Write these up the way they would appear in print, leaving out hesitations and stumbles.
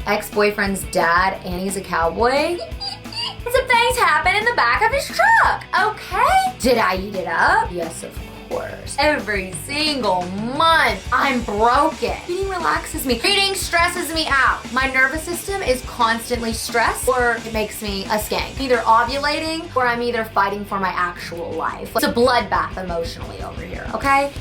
ex-boyfriend's dad and he's a cowboy. Some things happen in the back of his truck, okay? Did I eat it up? Yes, of course. Every single month, I'm broken. Reading relaxes me. Reading stresses me out. My nervous system is constantly stressed, or it makes me a skank. Either ovulating, or I'm either fighting for my actual life. It's a bloodbath emotionally over here, okay?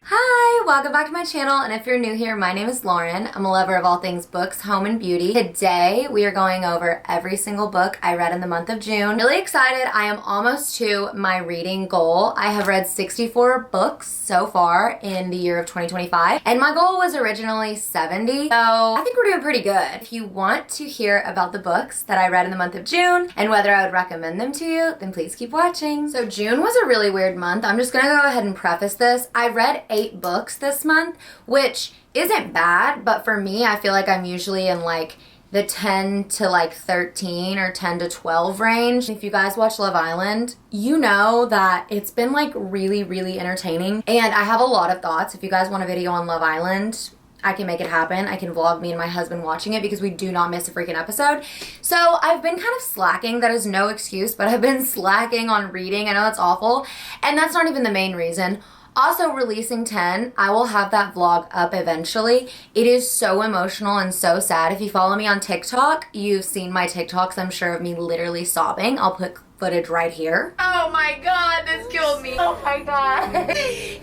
Hi, welcome back to my channel, and if you're new here, my name is Laurin. I'm a lover of all things books, home, and beauty. Today, we are going over every single book I read in the month of June. Really excited. I am almost to my reading goal. I have read 64 books so far in the year of 2025, and my goal was originally 70, so I think we're doing pretty good. If you want to hear about the books that I read in the month of June and whether I would recommend them to you, then please keep watching. So June was a really weird month. I'm just gonna go ahead and preface this. I read 8 books this month, which isn't bad, but for me, I feel like I'm usually in like the 10 to like 13 or 10 to 12 range. If you guys watch Love Island, you know that it's been like really entertaining, and I have a lot of thoughts. If you guys want a video on Love Island, I can make it happen. I can vlog me and my husband watching it because we do not miss a freaking episode. So I've been kind of slacking. That is no excuse, but I've been slacking on reading. I know that's awful, and that's not even the main reason. Also, releasing 10, I will have that vlog up eventually. It is so emotional and so sad. If you follow me on TikTok, you've seen my TikToks, I'm sure, of me literally sobbing. I'll put footage right here. Oh my god, this killed me. Oh my god.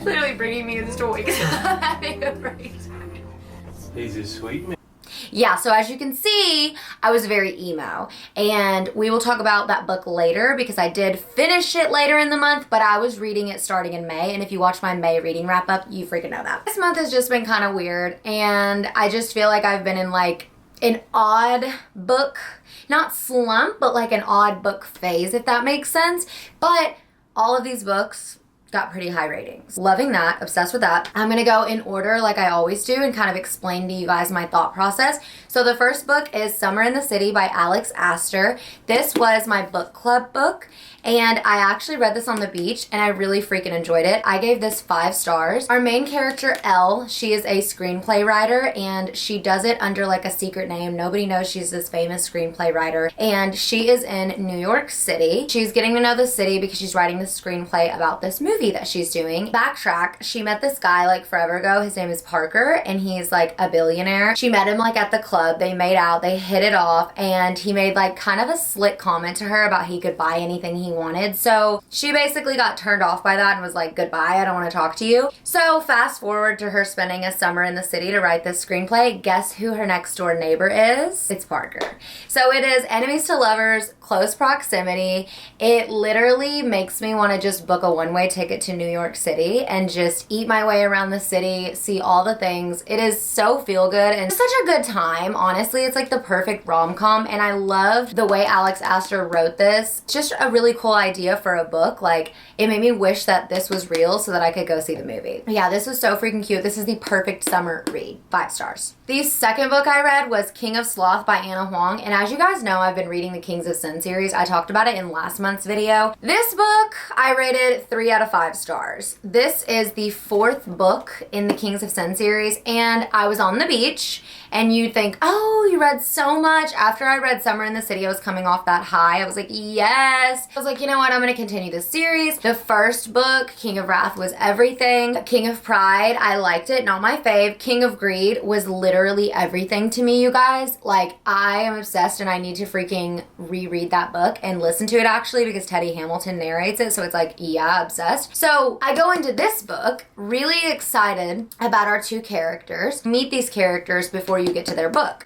Literally bringing me his toy because I'm having a breakdown. He's a sweet man. Yeah, so as you can see, I was very emo, and we will talk about that book later because I did finish it later in the month, but I was reading it starting in May, and if you watch my May reading wrap up, you freaking know that. This month has just been kind of weird, and I just feel like I've been in like an odd book, not slump, but like an odd book phase, if that makes sense. But all of these books got pretty high ratings. Loving that, obsessed with that. I'm gonna go in order like I always do and kind of explain to you guys my thought process. So the first book is Summer in the City by Aster. This was my book club book, and I actually read this on the beach and I really freaking enjoyed it. I gave this 5 stars. Our main character, Elle, she is a screenplay writer, and she does it under like a secret name. Nobody knows she's this famous screenplay writer, and she is in New York City. She's getting to know the city because she's writing this screenplay about this movie that she's doing. Backtrack, she met this guy like forever ago. His name is Parker, and he's like a billionaire. She met him like at the club. They made out, they hit it off, and he made like kind of a slick comment to her about he could buy anything he wanted. So she basically got turned off by that and was like, goodbye, I don't want to talk to you. So fast forward to her spending a summer in the city to write this screenplay. Guess who her next door neighbor is? It's Parker. So it is enemies to lovers, close proximity. It literally makes me want to just book a one-way ticket to New York City and just eat my way around the city, see all the things. It is so feel good and such a good time. Honestly, it's like the perfect rom-com, and I loved the way Aster wrote this. It's just a really cool idea for a book. Like, it made me wish that this was real so that I could go see the movie. Yeah, this was so freaking cute. This is the perfect summer read. 5 stars. The second book I read was King of Sloth by Huang, and as you guys know, I've been reading the Kings of Sin series. I talked about it in last month's video. This book, I rated 3 out of 5 stars. This is the 4th book in the Kings of Sin series, and I was on the beach, and you'd think, oh, you read so much. After I read Summer in the City, I was coming off that high. I was like, yes. I was like, you know what? I'm gonna continue this series. The first book, King of Wrath, was everything. King of Pride, I liked it, not my fave. King of Greed was literally everything to me, you guys. Like, I am obsessed, and I need to freaking reread that book and listen to it actually because Teddy Hamilton narrates it, so it's like, yeah, obsessed. So I go into this book really excited about our 2 characters. Meet these characters before you get to their book.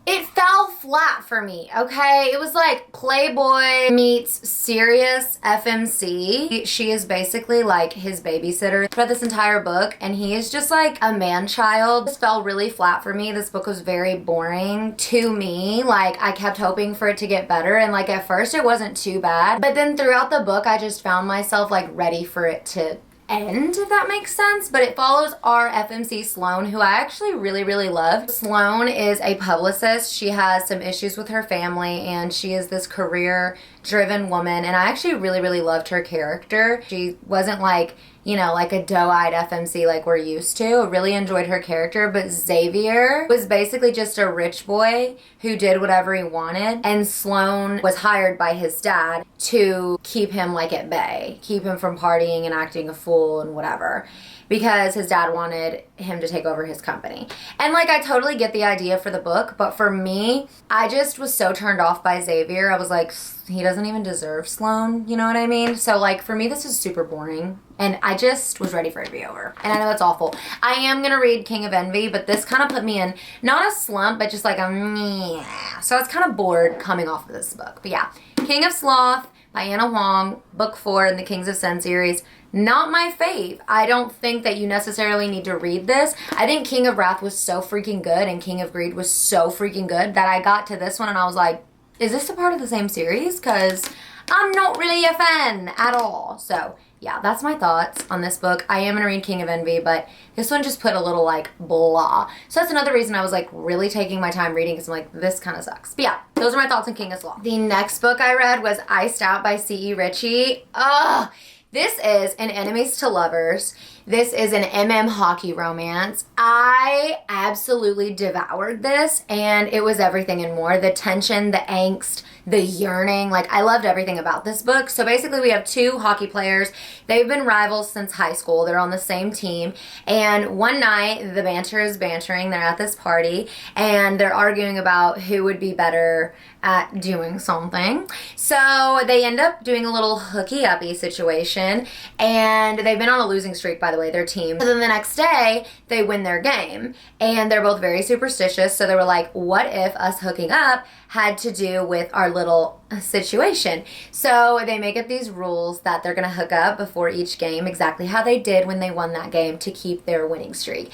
It fell flat for me, okay? It was like Playboy meets serious FMC. She is basically like his babysitter for this entire book, and he is just like a man-child. This fell really flat for me. This book was very boring to me. Like, I kept hoping for it to get better, and like at first it wasn't too bad, but then throughout the book I just found myself like ready for it to end, if that makes sense. But it follows our FMC Sloan, who I actually really love. Sloan is a publicist. She has some issues with her family, and she is this career driven woman, and I actually really loved her character. She wasn't like you know, like a doe-eyed FMC like we're used to. I really enjoyed her character, but Xavier was basically just a rich boy who did whatever he wanted, and Sloan was hired by his dad to keep him like at bay, keep him from partying and acting a fool and whatever, because his dad wanted him to take over his company. And like, I totally get the idea for the book, but for me, I just was so turned off by Xavier. I was like, he doesn't even deserve Sloan, you know what I mean? So like, for me, this is super boring, and I just was ready for it to be over. And I know that's awful. I am gonna read King of Envy, but this kind of put me in, not a slump, but just like a meh. So I was kind of bored coming off of this book. But yeah, King of Sloth by Anna Huang, book 4 in the Kings of Sen series. Not my fave. I don't think that you necessarily need to read this. I think King of Wrath was so freaking good and King of Greed was so freaking good that I got to this one and I was like, is this a part of the same series? Because I'm not really a fan at all. So yeah, that's my thoughts on this book. I am going to read King of Envy, but this one just put a little like blah. So that's another reason I was like really taking my time reading, because I'm like, this kind of sucks. But yeah, those are my thoughts on King of Sloth. The next book I read was Iced Out by C.E. Ricci. Ugh. This is an enemies to lovers. This is an MM hockey romance. I absolutely devoured this, and it was everything and more. The tension, the angst, the yearning. Like, I loved everything about this book. So basically we have 2 hockey players. They've been rivals since high school. They're on the same team. And one night, the banter is bantering. They're at this party, and they're arguing about who would be better at doing something. So they end up doing a little hooky-uppy situation, and they've been on a losing streak, by the way, their team. So then the next day, they win their game, and they're both very superstitious, so they were like, what if us hooking up had to do with our little situation? So they make up these rules that they're gonna hook up before each game, exactly how they did when they won that game, to keep their winning streak.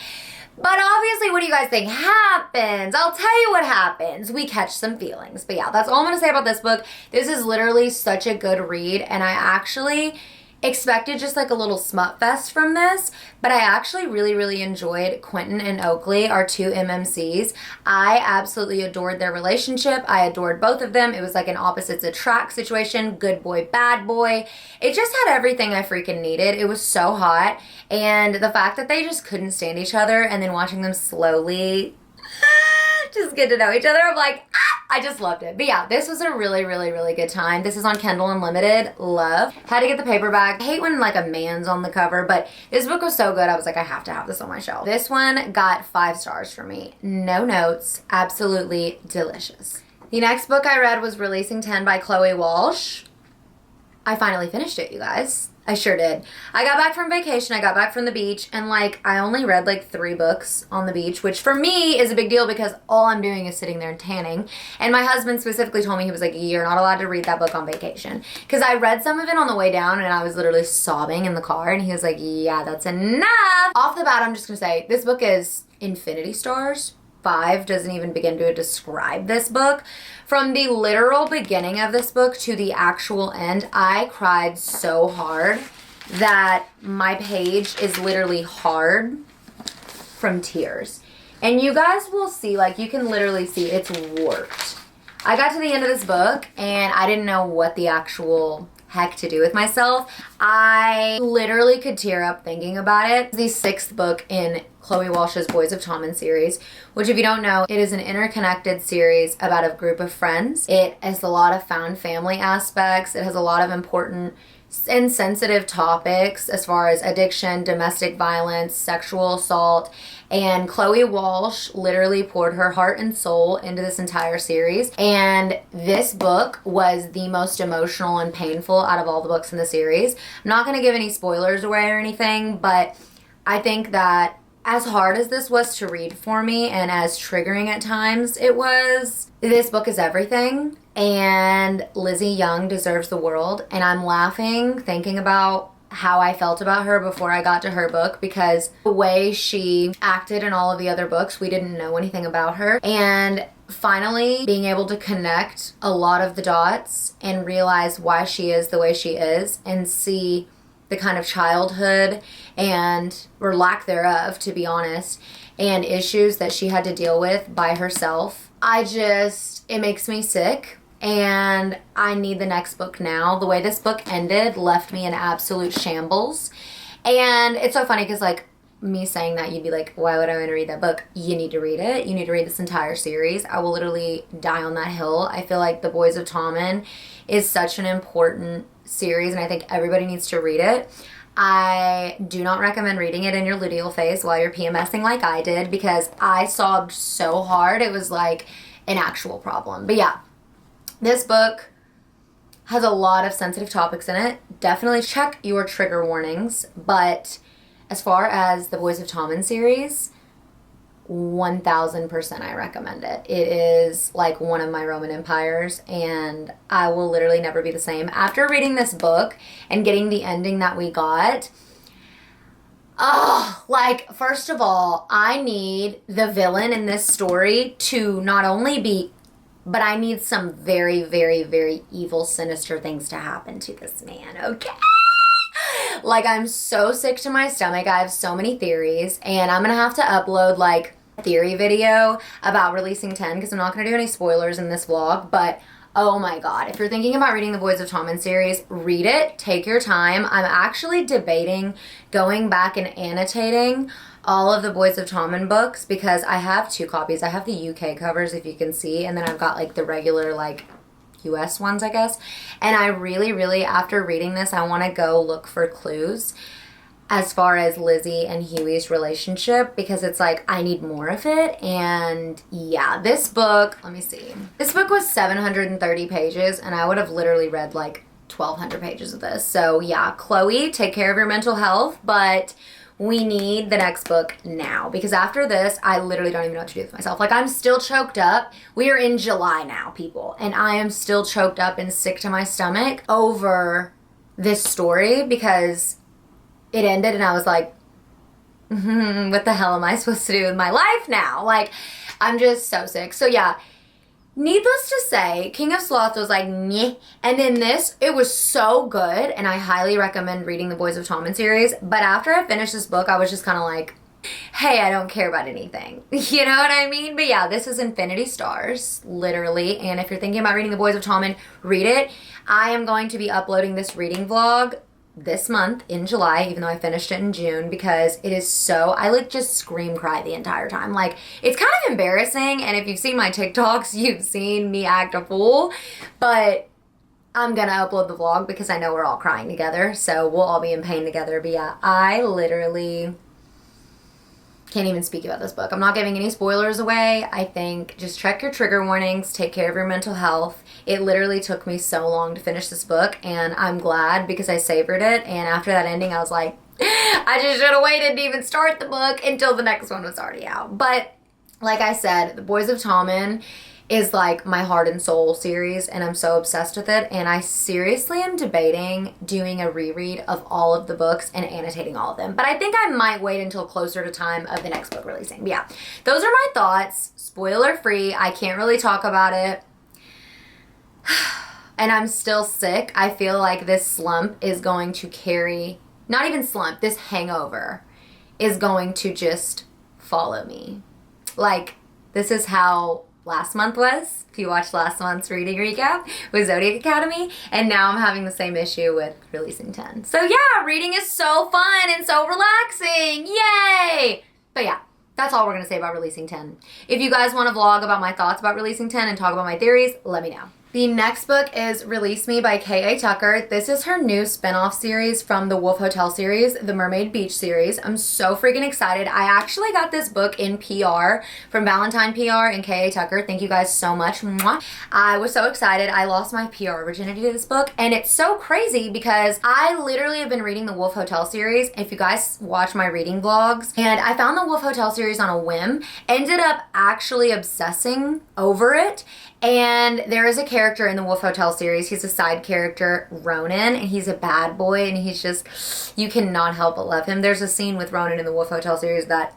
But obviously, what do you guys think happens? I'll tell you what happens. We catch some feelings. But yeah, that's all I'm going to say about this book. This is literally such a good read, and I actually expected just like a little smut fest from this, but I actually really enjoyed Quentin and Oakley, our 2 MMCs. I absolutely adored their relationship. I adored both of them. It was like an opposites attract situation, good boy, bad boy. It just had everything I freaking needed. It was so hot, and the fact that they just couldn't stand each other, and then watching them slowly just get to know each other, I'm like, I just loved it. But yeah, this was a really good time. This is on Kindle Unlimited. Love. Had to get the paperback. I hate when like a man's on the cover, but this book was so good, I was like, I have to have this on my shelf. This one got 5 stars for me. No notes. Absolutely delicious. The next book I read was Releasing 10 by Chloe Walsh. I finally finished it, you guys. I sure did. I got back from vacation, I got back from the beach, and like, I only read like 3 books on the beach, which for me is a big deal because all I'm doing is sitting there and tanning. And my husband specifically told me, he was like, you're not allowed to read that book on vacation. Because I read some of it on the way down and I was literally sobbing in the car, and he was like, yeah, that's enough. Off the bat, I'm just gonna say, this book is infinity stars. 5 doesn't even begin to describe this book. From the literal beginning of this book to the actual end, I cried so hard that my page is literally hard from tears. And you guys will see, like, you can literally see it's warped. I got to the end of this book and I didn't know what the actual heck to do with myself. I literally could tear up thinking about it. The 6th book in Chloe Walsh's Boys of Tommen series, which, if you don't know, it is an interconnected series about a group of friends. It has a lot of found family aspects. It has a lot of important and sensitive topics as far as addiction, domestic violence, sexual assault, and Chloe Walsh literally poured her heart and soul into this entire series, and this book was the most emotional and painful out of all the books in the series. I'm not going to give any spoilers away or anything, but I think that as hard as this was to read for me and as triggering at times it was, this book is everything, and Lizzie Young deserves the world. And I'm laughing thinking about how I felt about her before I got to her book, because the way she acted in all of the other books, we didn't know anything about her. And finally being able to connect a lot of the dots and realize why she is the way she is, and see the kind of childhood and, or lack thereof, to be honest, and issues that she had to deal with by herself. It makes me sick, and I need the next book now. The way this book ended left me in absolute shambles. And it's so funny because, like, me saying that, you'd be like, why would I want to read that book? You need to read it. You need to read this entire series. I will literally die on that hill. I feel like The Boys of Tommen is such an important series, and I think everybody needs to read it. I do not recommend reading it in your luteal phase while you're PMSing like I did, because I sobbed so hard. It was like an actual problem. But yeah, this book has a lot of sensitive topics in it. Definitely check your trigger warnings. But as far as the Boys of Tommen series, 1000% I recommend it. It is like one of my Roman empires, and I will literally never be the same. After reading this book and getting the ending that we got, like, first of all, I need the villain in this story to not only be, but I need some very, very, very evil, sinister things to happen to this man, okay? Like, I'm so sick to my stomach. I have so many theories, and I'm gonna have to upload, like, a theory video about Releasing 10, because I'm not gonna do any spoilers in this vlog, but oh my god, if you're thinking about reading the Boys of Tommen series, read it, take your time. I'm actually debating going back and annotating all of the Boys of Tommen books, because I have 2 copies. I have the UK covers, if you can see, and then I've got, like, the regular, like, US ones, I guess. And I really, really, after reading this, I want to go look for clues as far as Lizzie and Huey's relationship, because it's like, I need more of it. And yeah, this book, let me see. This book was 730 pages, and I would have literally read like 1,200 pages of this. So yeah, Chloe, take care of your mental health, but we need the next book now, because after this, I literally don't even know what to do with myself. Like, I'm still choked up. We are in July now, people, and I am still choked up and sick to my stomach over this story, because it ended and I was like, what the hell am I supposed to do with my life now? Like, I'm just so sick. So yeah, needless to say, King of Sloth was like, meh. And then this, it was so good, and I highly recommend reading the Boys of Tommen series. But after I finished this book, I was just kind of like, hey, I don't care about anything. You know what I mean? But yeah, this is Infinity Stars, literally. And if you're thinking about reading the Boys of Tommen, read it. I am going to be uploading this reading vlog this month in July, even though I finished it in June, because it is so, I like just scream cry the entire time. Like, it's kind of embarrassing, and if you've seen my TikToks, you've seen me act a fool, but I'm gonna upload the vlog because I know we're all crying together, so we'll all be in pain together. But yeah, I literally can't even speak about this book. I'm not giving any spoilers away. I think just check your trigger warnings, take care of your mental health. It literally took me so long to finish this book, and I'm glad because I savored it. And after that ending, I was like, I just should have waited to even start the book until the next one was already out. But like I said, The Boys of Tommen is like my heart and soul series, and I'm so obsessed with it, and I seriously am debating doing a reread of all of the books and annotating all of them. But I think I might wait until closer to time of the next book releasing. But yeah, those are my thoughts. Spoiler free. I can't really talk about it. And I'm still sick. I feel like this slump is going to carry, not even slump, this hangover is going to just follow me. Like, this is how last month was. If you watched last month's reading recap with Zodiac Academy, and now I'm having the same issue with Releasing 10. So yeah, reading is so fun and so relaxing. Yay! But yeah, that's all we're gonna say about Releasing 10. If you guys want to vlog about my thoughts about Releasing 10 and talk about my theories, let me know. The next book is Release Me by K.A. Tucker. This is her new spinoff series from the Wolf Hotel series, the Mermaid Beach series. I'm so freaking excited. I actually got this book in PR from Valentine PR and K.A. Tucker. Thank you guys so much. Mwah. I was so excited. I lost my PR virginity to this book, and it's so crazy because I literally have been reading the Wolf Hotel series. If you guys watch my reading vlogs, and I found the Wolf Hotel series on a whim, ended up actually obsessing over it. And there is a character in the Wolf Hotel series. He's a side character, Ronan, and he's a bad boy, and he's just, you cannot help but love him. There's a scene with Ronan in the Wolf Hotel series that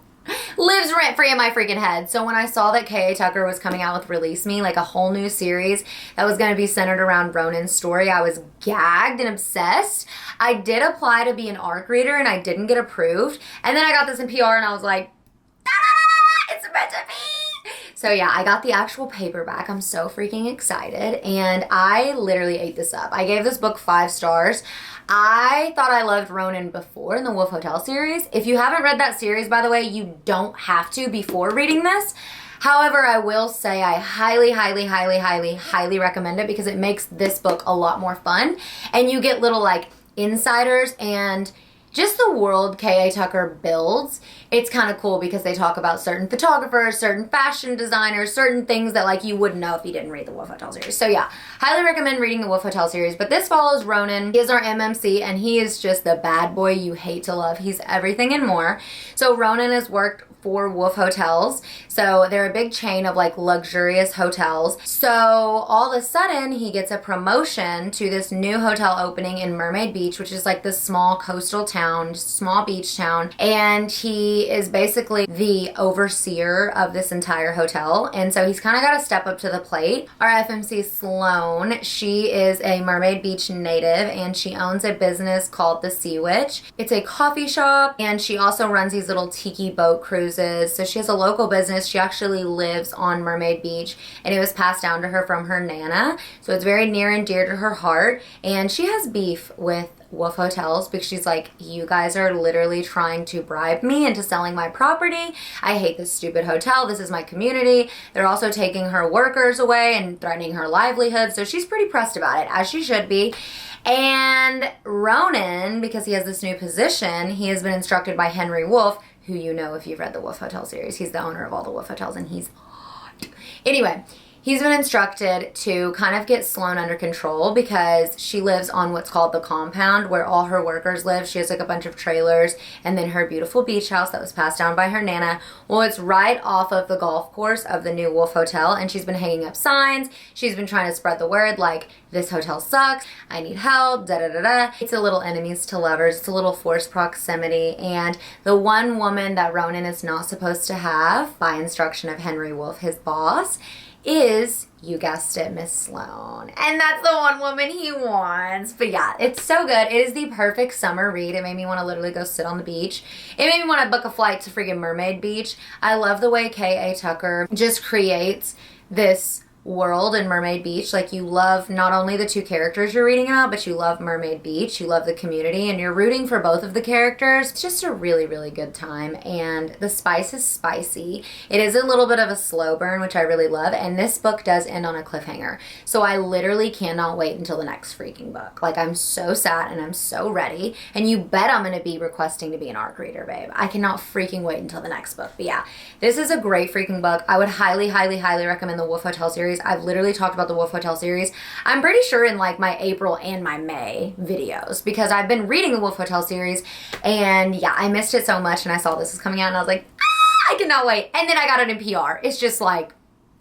lives rent-free in my freaking head. So when I saw that K.A. Tucker was coming out with Release Me, like a whole new series that was going to be centered around Ronan's story, I was gagged and obsessed. I did apply to be an ARC reader, and I didn't get approved. And then I got this in PR, and I was like, ah, it's meant to be. So yeah, I got the actual paperback. I'm so freaking excited. And I literally ate this up. I gave this book 5 stars. I thought I loved Ronan before in the Wolf Hotel series. If you haven't read that series, by the way, you don't have to before reading this. However, I will say I highly, highly, highly, highly, highly recommend it because it makes this book a lot more fun. And you get little like insiders and just the world K.A. Tucker builds. It's kind of cool because they talk about certain photographers, certain fashion designers, certain things that like you wouldn't know if you didn't read the Wolf Hotel series. So yeah, highly recommend reading the Wolf Hotel series. But this follows Ronan. He is our MMC and he is just the bad boy you hate to love. He's everything and more. So Ronan has worked for Wolf Hotels. So they're a big chain of like luxurious hotels. So all of a sudden he gets a promotion to this new hotel opening in Mermaid Beach, which is like this small coastal town, small beach town. And he is basically the overseer of this entire hotel. And so he's kind of got to step up to the plate. Our FMC Sloan, she is a Mermaid Beach native and she owns a business called the Sea Witch. It's a coffee shop and she also runs these little tiki boat cruises. So she has a local business. She actually lives on Mermaid Beach and it was passed down to her from her Nana. So it's very near and dear to her heart. And she has beef with Wolf Hotels because she's like, you guys are literally trying to bribe me into selling my property. I hate this stupid hotel. This is my community. They're also taking her workers away and threatening her livelihood. So she's pretty pressed about it, as she should be. And Ronan, because he has this new position, he has been instructed by Henry Wolf, who you know if you've read the Wolf Hotel series. He's the owner of all the Wolf Hotels and he's hot. Anyway, he's been instructed to kind of get Sloan under control because she lives on what's called the compound where all her workers live. She has like a bunch of trailers and then her beautiful beach house that was passed down by her Nana. Well, it's right off of the golf course of the new Wolf Hotel and she's been hanging up signs. She's been trying to spread the word like, this hotel sucks, I need help, da da da da. It's a little enemies to lovers, it's a little forced proximity, and the one woman that Ronan is not supposed to have, by instruction of Henry Wolf, his boss, is, you guessed it, Miss Sloan. And that's the one woman he wants. But yeah, it's so good. It is the perfect summer read. It made me want to literally go sit on the beach. It made me want to book a flight to freaking Mermaid Beach. I love the way K.A. Tucker just creates this world in Mermaid Beach. Like, you love not only the 2 characters you're reading about, but you love Mermaid Beach, you love the community, and you're rooting for both of the characters. It's just a really, really good time, and the spice is spicy. It is a little bit of a slow burn, which I really love, and this book does end on a cliffhanger. So I literally cannot wait until the next freaking book. Like, I'm so sad and I'm so ready, and you bet I'm gonna be requesting to be an ARC reader, babe. I cannot freaking wait until the next book. But yeah, this is a great freaking book. I would highly, highly, highly recommend the Wolf Hotel series. I've literally talked about the Wolf Hotel series, I'm pretty sure, in like my April and my May videos, because I've been reading the Wolf Hotel series and yeah, I missed it so much and I saw this was coming out and I was like, I cannot wait. And then I got it in PR. It's just like,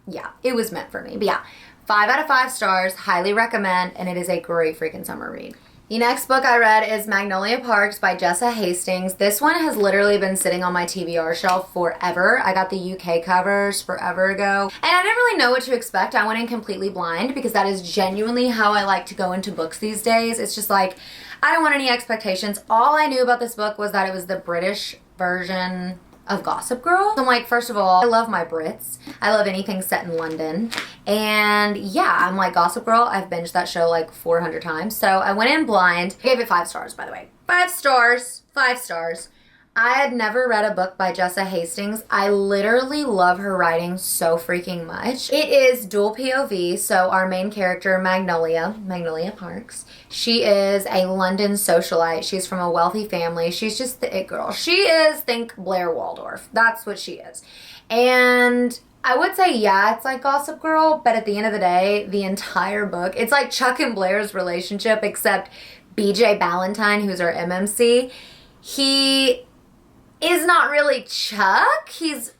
yeah, it was meant for me. But yeah, 5 out of 5 stars, highly recommend, and it is a great freaking summer read. The next book I read is Magnolia Parks by Jessa Hastings. This one has literally been sitting on my TBR shelf forever. I got the UK covers forever ago, and I didn't really know what to expect. I went in completely blind because that is genuinely how I like to go into books these days. It's just like, I don't want any expectations. All I knew about this book was that it was the British version of Gossip Girl. I'm like, first of all, I love my Brits. I love anything set in London. And yeah, I'm like, Gossip Girl, I've binged that show like 400 times. So I went in blind. I gave it 5 stars, by the way. 5 stars. 5 stars. I had never read a book by Jessa Hastings. I literally love her writing so freaking much. It is dual POV, so our main character, Magnolia Parks, she is a London socialite. She's from a wealthy family. She's just the it girl. She is, think Blair Waldorf. That's what she is. And I would say, yeah, it's like Gossip Girl, but at the end of the day, the entire book, it's like Chuck and Blair's relationship, except BJ Ballantyne, who's our MMC, he is not really Chuck. He's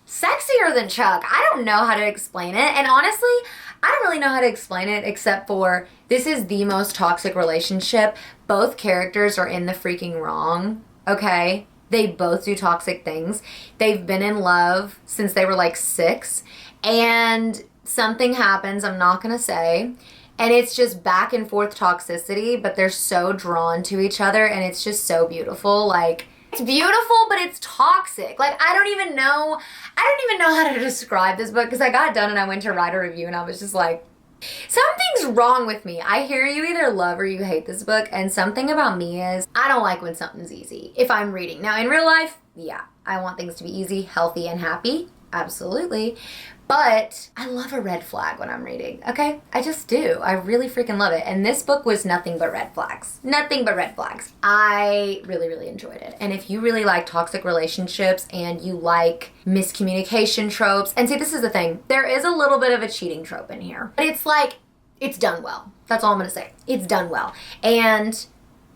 sexier than Chuck. I don't know how to explain it. And honestly, I don't really know how to explain it except for this is the most toxic relationship. Both characters are in the freaking wrong, okay? They both do toxic things. They've been in love since they were like 6. And something happens, I'm not gonna say. And it's just back and forth toxicity, but they're so drawn to each other and it's just so beautiful. Like, it's beautiful, but it's toxic. Like, I don't don't even know how to describe this book because I got done and I went to write a review and I was just like, something's wrong with me. I hear you either love or you hate this book, and something about me is I don't like when something's easy if I'm reading. Now, in real life, yeah, I want things to be easy, healthy, and happy. Absolutely. But I love a red flag when I'm reading, okay? I just do. I really freaking love it. And this book was nothing but red flags. Nothing but red flags. I really, really enjoyed it. And if you really like toxic relationships and you like miscommunication tropes, and see, this is the thing. There is a little bit of a cheating trope in here. But it's like, it's done well. That's all I'm going to say. It's done well. And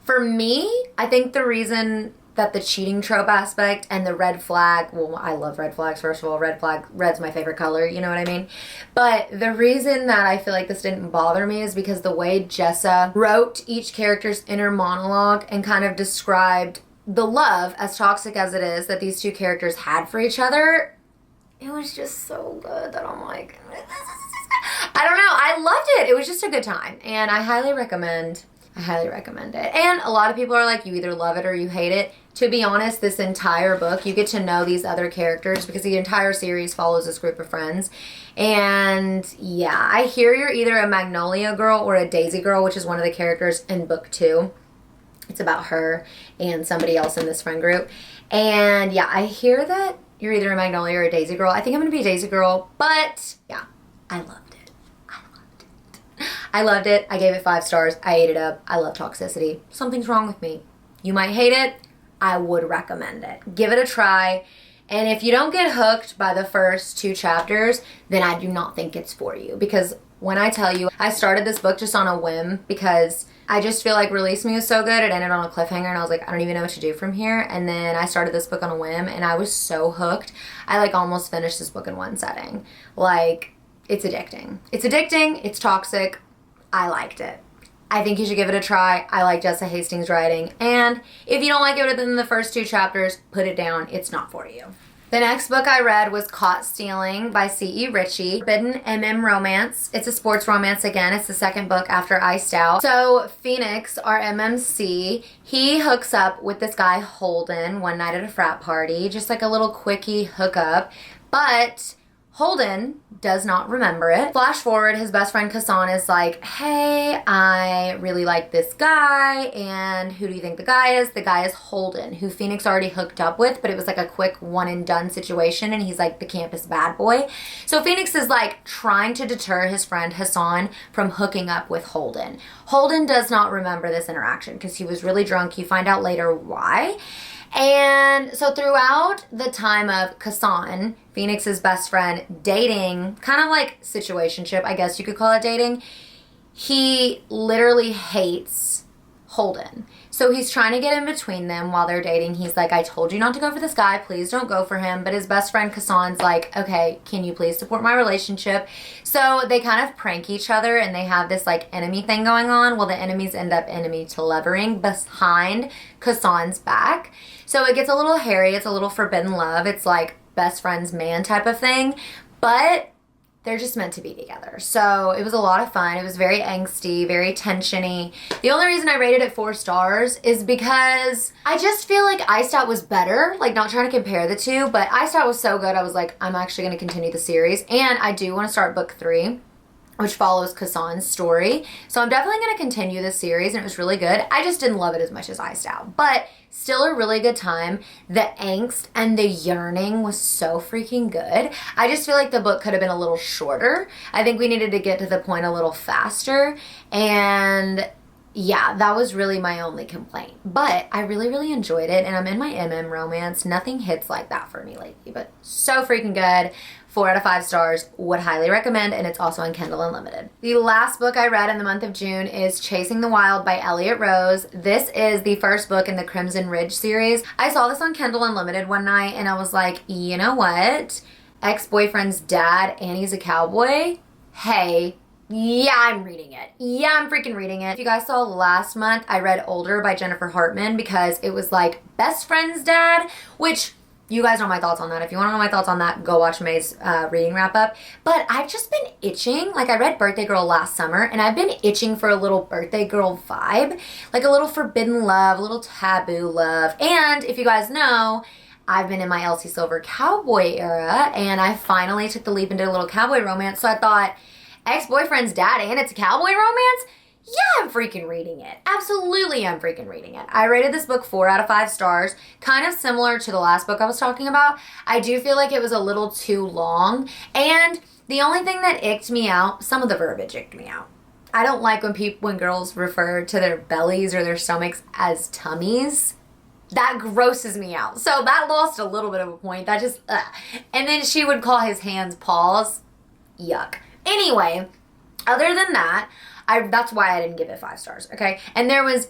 for me, I think the reason that the cheating trope aspect and the red flag, well, I love red flags, first of all. Red's my favorite color, you know what I mean? But the reason that I feel like this didn't bother me is because the way Jessa wrote each character's inner monologue and kind of described the love, as toxic as it is, that these two characters had for each other, it was just so good that I'm like, I don't know, I loved it. It was just a good time, and I highly recommend it. And a lot of people are like, you either love it or you hate it. To be honest, this entire book, you get to know these other characters because the entire series follows this group of friends. And yeah, I hear you're either a Magnolia girl or a Daisy girl, which is one of the characters in book 2. It's about her and somebody else in this friend group. And yeah, I hear that you're either a Magnolia or a Daisy girl. I think I'm going to be a Daisy girl, but yeah, I loved it. I loved it. I gave it 5 stars. I ate it up. I love toxicity. Something's wrong with me. You might hate it. I would recommend it. Give it a try. And if you don't get hooked by the first 2 chapters, then I do not think it's for you. Because when I tell you, I started this book just on a whim because I just feel like Release Me was so good. It ended on a cliffhanger and I was like, I don't even know what to do from here. And then I started this book on a whim and I was so hooked. I like almost finished this book in one setting. Like, it's addicting. It's addicting. It's toxic. I liked it. I think you should give it a try. I like Jessa Hastings' writing. And if you don't like it within the first 2 chapters, put it down. It's not for you. The next book I read was Caught Stealing by C.E. Ricci. Forbidden MM romance. It's a sports romance again. It's the second book after Iced Out. So Phoenix, our MMC, he hooks up with this guy Holden one night at a frat party. Just like a little quickie hookup. But Holden does not remember it. Flash forward, his best friend Kassan is like, hey, I really like this guy, and who do you think the guy is? The guy is Holden, who Phoenix already hooked up with, but it was like a quick one and done situation, and he's like the campus bad boy. So Phoenix is like trying to deter his friend Hassan from hooking up with Holden. Holden does not remember this interaction because he was really drunk. You find out later why. And so throughout the time of Kassan, Phoenix's best friend, dating, kind of like situationship, I guess you could call it dating, he literally hates Holden. So he's trying to get in between them while they're dating. He's like, I told you not to go for this guy. Please don't go for him. But his best friend Kassan's like, okay, can you please support my relationship? So they kind of prank each other and they have this like enemy thing going on. Well, the enemies end up enemy to lovering behind Kassan's back. So it gets a little hairy. It's a little forbidden love. It's like best friend's man type of thing. But they're just meant to be together. So it was a lot of fun. It was very angsty, very tensiony. The only reason I rated it 4 stars is because I just feel like Iced Out was better. Like, not trying to compare the two, but Iced Out was so good. I was like, I'm actually going to continue the series. And I do want to start book 3, which follows Kassan's story. So I'm definitely going to continue this series, and it was really good. I just didn't love it as much as Iced Out, but still a really good time. The angst and the yearning was so freaking good. I just feel like the book could have been a little shorter. I think we needed to get to the point a little faster, and yeah, that was really my only complaint. But I really, really enjoyed it, and I'm in my MM romance. Nothing hits like that for me lately, but so freaking good. 4 out of 5 stars, would highly recommend, and it's also on Kindle Unlimited. The last book I read in the month of June is Chasing the Wild by Elliot Rose. This is the first book in the Crimson Ridge series. I saw this on Kindle Unlimited one night, and I was like, you know what? Ex-boyfriend's dad, and he's a cowboy? Hey, yeah, I'm reading it. Yeah, I'm freaking reading it. If you guys saw last month, I read Older by Jennifer Hartman because it was like best friend's dad, which you guys know my thoughts on that. If you want to know my thoughts on that, go watch May's reading wrap up. But I've just been itching. Like, I read Birthday Girl last summer, and I've been itching for a little Birthday Girl vibe. Like a little forbidden love, a little taboo love. And if you guys know, I've been in my Elsie Silver cowboy era, and I finally took the leap into a little cowboy romance. So I thought, ex-boyfriend's dad and it's a cowboy romance? Yeah, I'm freaking reading it. Absolutely, I'm freaking reading it. I rated this book 4 out of 5 stars, kind of similar to the last book I was talking about. I do feel like it was a little too long, and the only thing that icked me out, some of the verbiage icked me out. I don't like when girls refer to their bellies or their stomachs as tummies. That grosses me out. So that lost a little bit of a point. That just, ugh. And then she would call his hands paws. Yuck. Anyway, other than that, that's why I didn't give it 5 stars, okay? And there was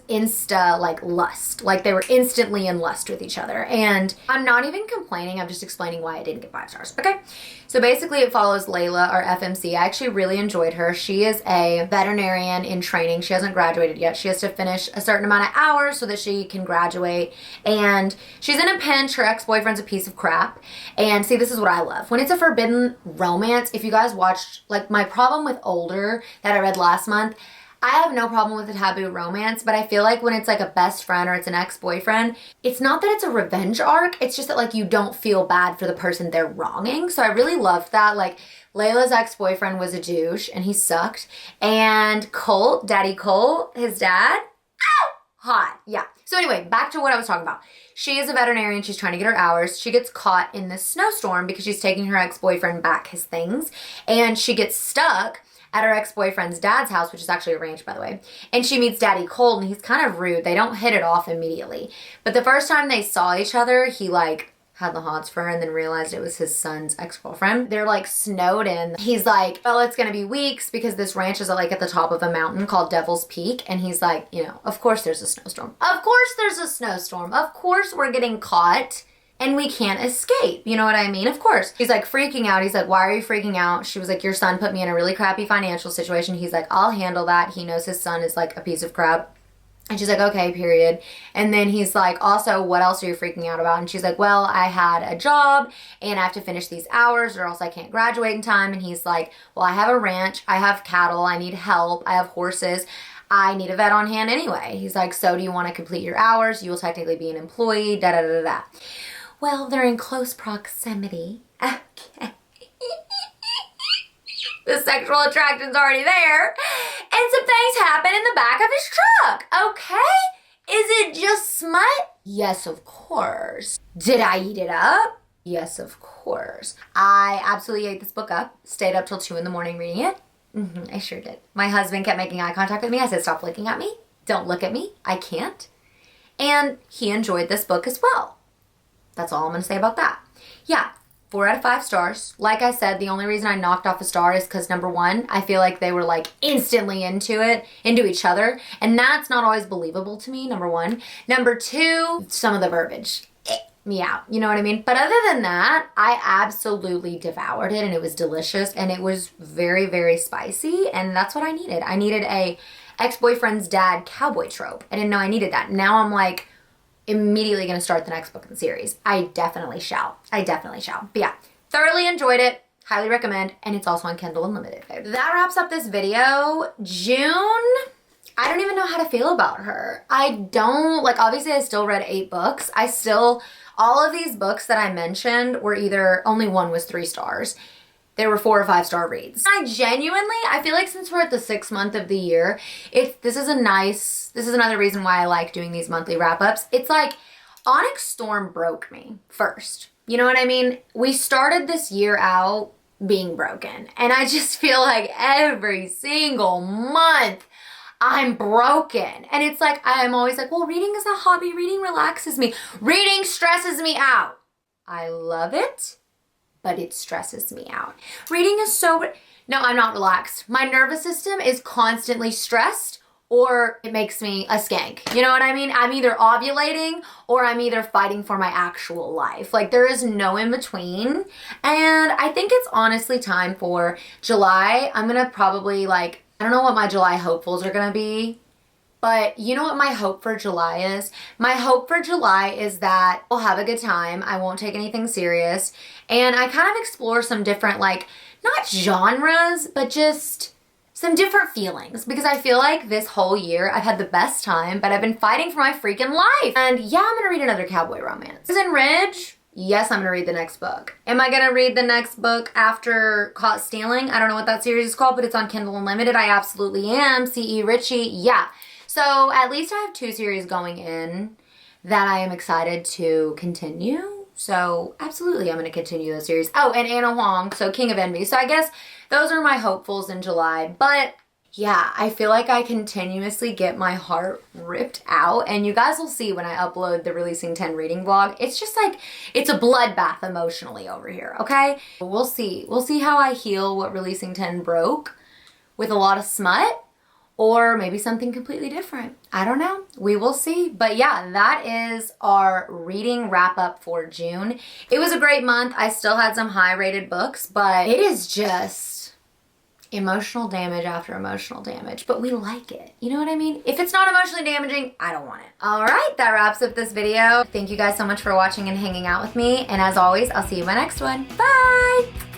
lust. Like, they were instantly in lust with each other. And I'm not even complaining. I'm just explaining why I didn't get 5 stars, okay? So basically, it follows Layla, our FMC. I actually really enjoyed her. She is a veterinarian in training. She hasn't graduated yet. She has to finish a certain amount of hours so that she can graduate. And she's in a pinch. Her ex-boyfriend's a piece of crap. And see, this is what I love. When it's a forbidden romance, if you guys watched, like, my problem with Older that I read last month, I have no problem with a taboo romance, but I feel like when it's like a best friend or it's an ex-boyfriend, it's not that it's a revenge arc, it's just that like you don't feel bad for the person they're wronging. So I really loved that. Like, Layla's ex-boyfriend was a douche and he sucked. And Colt, Daddy Colt, his dad, hot. Yeah. So anyway, back to what I was talking about. She is a veterinarian. She's trying to get her hours. She gets caught in this snowstorm because she's taking her ex-boyfriend back his things. And she gets stuck at her ex-boyfriend's dad's house, which is actually a ranch, by the way. And she meets Daddy Colt, and he's kind of rude. They don't hit it off immediately. But the first time they saw each other, he like had the hots for her and then realized it was his son's ex-girlfriend. They're like snowed in. He's like, well, it's gonna be weeks because this ranch is like at the top of a mountain called Devil's Peak. And he's like, you know, of course there's a snowstorm. Of course there's a snowstorm. Of course we're getting caught and we can't escape. You know what I mean? Of course. He's like freaking out. He's like, why are you freaking out? She was like, your son put me in a really crappy financial situation. He's like, I'll handle that. He knows his son is like a piece of crap. And she's like, okay, period. And then he's like, also, what else are you freaking out about? And she's like, well, I had a job and I have to finish these hours or else I can't graduate in time. And he's like, well, I have a ranch. I have cattle. I need help. I have horses. I need a vet on hand anyway. He's like, so do you want to complete your hours? You will technically be an employee, da da da da. Well, they're in close proximity. Okay. The sexual attraction's already there. And some things happen in the back of his truck. Okay? Is it just smut? Yes, of course. Did I eat it up? Yes, of course. I absolutely ate this book up. Stayed up till 2 in the morning reading it. I sure did. My husband kept making eye contact with me. I said, stop looking at me. Don't look at me. I can't. And he enjoyed this book as well. That's all I'm going to say about that. Yeah, 4 out of 5 stars. Like I said, the only reason I knocked off a star is because, number one, I feel like they were like instantly into each other. And that's not always believable to me, number one. Number two, some of the verbiage. Me out. You know what I mean? But other than that, I absolutely devoured it and it was delicious and it was very, very spicy. And that's what I needed. I needed a ex-boyfriend's dad cowboy trope. I didn't know I needed that. Now I'm like, immediately going to start the next book in the series. I definitely shall. But yeah, thoroughly enjoyed it. Highly recommend. And it's also on Kindle Unlimited. That wraps up this video. June, I don't even know how to feel about her. Obviously I still read 8 books. All of these books that I mentioned were only one was 3 stars. There were 4 or 5 star reads. I feel like since we're at the 6th month of the year, this is another reason why I like doing these monthly wrap-ups. It's like Onyx Storm broke me first. You know what I mean? We started this year out being broken. And I just feel like every single month I'm broken. And it's like, I'm always like, well, reading is a hobby. Reading relaxes me. Reading stresses me out. I love it, but it stresses me out. Reading is no, I'm not relaxed. My nervous system is constantly stressed or it makes me a skank. You know what I mean? I'm either ovulating or I'm either fighting for my actual life. Like, there is no in between. And I think it's honestly time for July. I'm gonna probably I don't know what my July hopefuls are gonna be, but you know what my hope for July is? My hope for July is that I'll have a good time. I won't take anything serious. And I kind of explore some different, not genres, but just some different feelings. Because I feel like this whole year I've had the best time, but I've been fighting for my freaking life. And yeah, I'm gonna read another cowboy romance. Prison Ridge, Yes, I'm gonna read the next book. Am I gonna read the next book after Caught Stealing? I don't know what that series is called, but it's on Kindle Unlimited. I absolutely am. C.E. Ricci, yeah. So at least I have 2 series going in that I am excited to continue. So absolutely, I'm gonna continue the series. Oh, and Anna Huang, so King of Envy. So I guess those are my hopefuls in July. But yeah, I feel like I continuously get my heart ripped out, and you guys will see when I upload the Releasing 10 reading vlog. It's just like, it's a bloodbath emotionally over here, okay? We'll see. We'll see how I heal what Releasing 10 broke with a lot of smut, or maybe something completely different. I don't know. We will see. But yeah, that is our reading wrap up for June. It was a great month. I still had some high rated books, but it is just emotional damage after emotional damage, but we like it. You know what I mean? If it's not emotionally damaging, I don't want it. All right, that wraps up this video. Thank you guys so much for watching and hanging out with me. And as always, I'll see you in my next one. Bye!